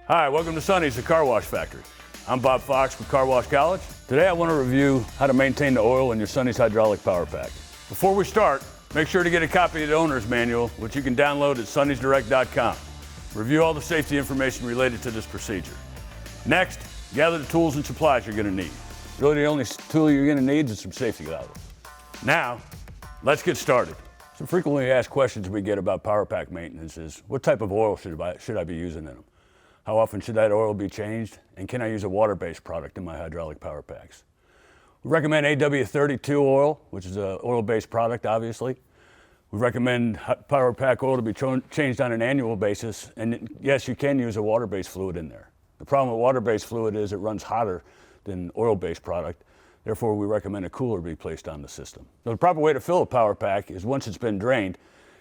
Hi, welcome to Sonny's, the car wash factory. I'm Bob Fox with CarWash College. Today I want to review how to maintain the oil in your Sonny's hydraulic power pack. Before we start, make sure to get a copy of the owner's manual, which you can download at sonnysdirect.com. Review all the safety information related to this procedure. Next, gather the tools and supplies you're going to need. Really, the only tool you're going to need is some safety goggles. Now, let's get started. Some frequently asked questions we get about power pack maintenance is, what type of oil should I be using in them? How often should that oil be changed? And can I use a water-based product in my hydraulic power packs? We recommend AW32 oil, which is an oil-based product, obviously. We recommend power pack oil to be changed on an annual basis. And yes, you can use a water-based fluid in there. The problem with water-based fluid is it runs hotter than oil-based product. Therefore, we recommend a cooler be placed on the system. So the proper way to fill a power pack is once it's been drained,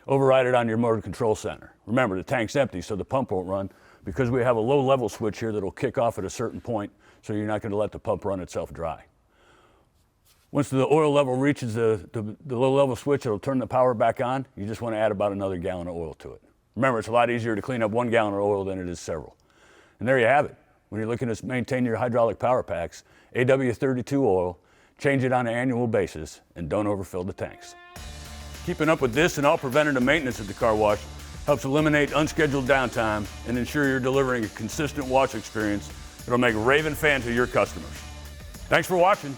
override it on your motor control center. Remember, the tank's empty, so the pump won't run, because we have a low level switch here that'll kick off at a certain point, so you're not going to let the pump run itself dry. Once the oil level reaches the low level switch, it'll turn the power back on. You just want to add about another gallon of oil to it. Remember, it's a lot easier to clean up 1 gallon of oil than it is several. And there you have it. When you're looking to maintain your hydraulic power packs, AW32 oil, change it on an annual basis, and don't overfill the tanks. Keeping up with this and all preventative maintenance at the car wash helps eliminate unscheduled downtime and ensure you're delivering a consistent wash experience that'll make raving fans of your customers. Thanks for watching.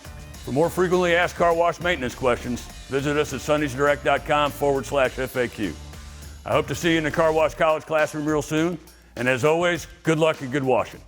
For more frequently asked car wash maintenance questions, visit us at sonnysdirect.com/FAQ. I hope to see you in the Car Wash College classroom real soon. And as always, good luck and good washing.